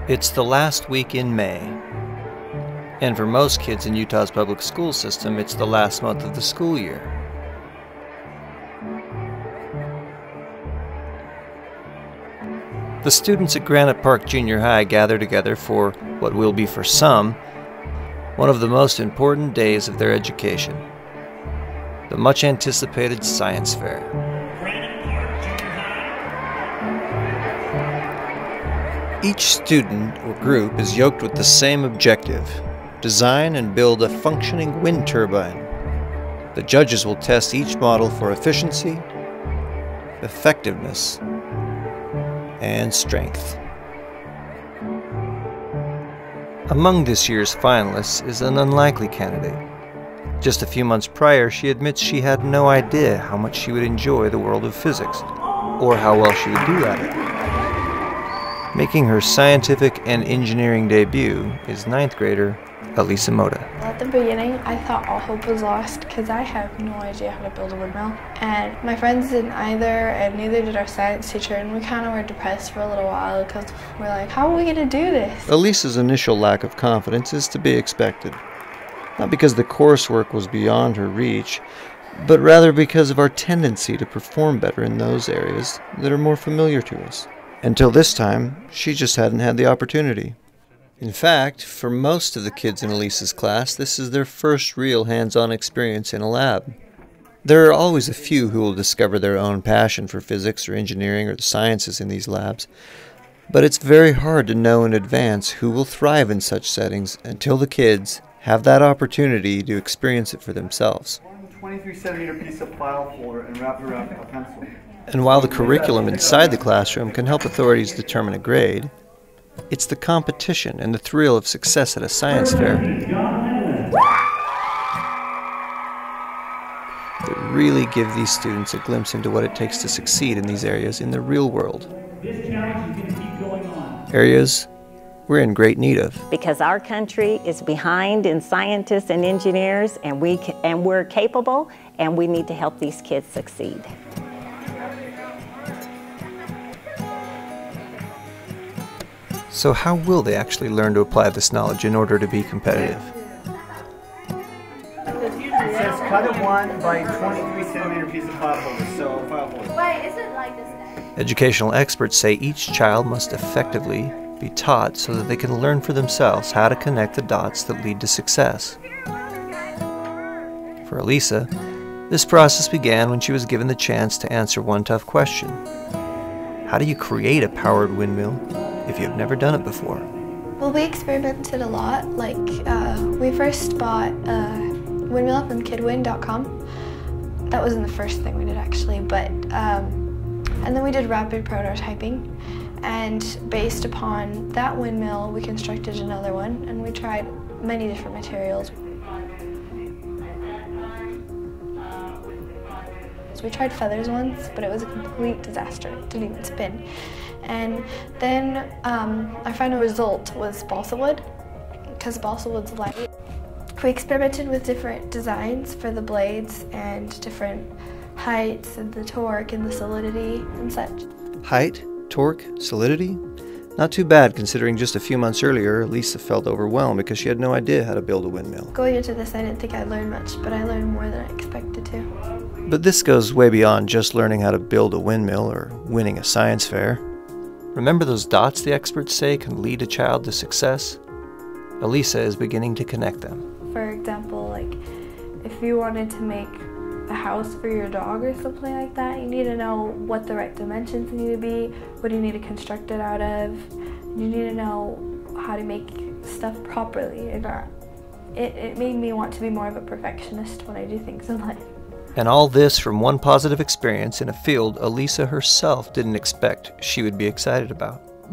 It's the last week in May, and for most kids in Utah's public school system, it's the last month of the school year. The students at Granite Park Junior High gather together for what will be for some one of the most important days of their education, the much anticipated science fair. Each student or group is yoked with the same objective: design and build a functioning wind turbine. The judges will test each model for efficiency, effectiveness, and strength. Among this year's finalists is an unlikely candidate. Just a few months prior, she admits she had no idea how much she would enjoy the world of physics, or how well she would do at it. Making her scientific and engineering debut is 9th grader Elisa Moda. At the beginning, I thought all hope was lost because I have no idea how to build a windmill. And my friends didn't either, and neither did our science teacher, and we kind of were depressed for a little while because we're like, how are we going to do this? Elisa's initial lack of confidence is to be expected. Not because the coursework was beyond her reach, but rather because of our tendency to perform better in those areas that are more familiar to us. Until this time, she just hadn't had the opportunity. In fact, for most of the kids in Elisa's class, this is their first real hands-on experience in a lab. There are always a few who will discover their own passion for physics or engineering or the sciences in these labs, but it's very hard to know in advance who will thrive in such settings until the kids have that opportunity to experience it for themselves. 23-centimeter piece of file folder and wrap it around a pencil. And while the curriculum inside the classroom can help authorities determine a grade, it's the competition and the thrill of success at a science fair that really give these students a glimpse into what it takes to succeed in these areas in the real world. Areas we're in great need of. Because our country is behind in scientists and engineers, and we're capable, and we need to help these kids succeed. So how will they actually learn to apply this knowledge in order to be competitive? It says cut a 1 by 23-centimeter piece of file folder, so file folder. Wait, is it like this then? Educational experts say each child must effectively be taught so that they can learn for themselves how to connect the dots that lead to success. For Elisa, this process began when she was given the chance to answer one tough question. How do you create a powered windmill if you've never done it before? Well, we experimented a lot. Like, we first bought a windmill from kidwind.com. That wasn't the first thing we did, actually, but, and then we did rapid prototyping. And based upon that windmill, we constructed another one, and we tried many different materials. So we tried feathers once, but it was a complete disaster. It didn't even spin. And then our final result was balsa wood, because balsa wood's light. We experimented with different designs for the blades and different heights and the torque and the solidity and such. Height, torque, solidity? Not too bad considering just a few months earlier, Elisa felt overwhelmed because she had no idea how to build a windmill. Going into this, I didn't think I'd learn much, but I learned more than I expected to. But this goes way beyond just learning how to build a windmill or winning a science fair. Remember those dots the experts say can lead a child to success? Elisa is beginning to connect them. For example, like if you wanted to make a house for your dog or something like that, you need to know what the right dimensions need to be, what do you need to construct it out of, you need to know how to make stuff properly. And it made me want to be more of a perfectionist when I do things in life. And all this from one positive experience in a field Elisa herself didn't expect she would be excited about.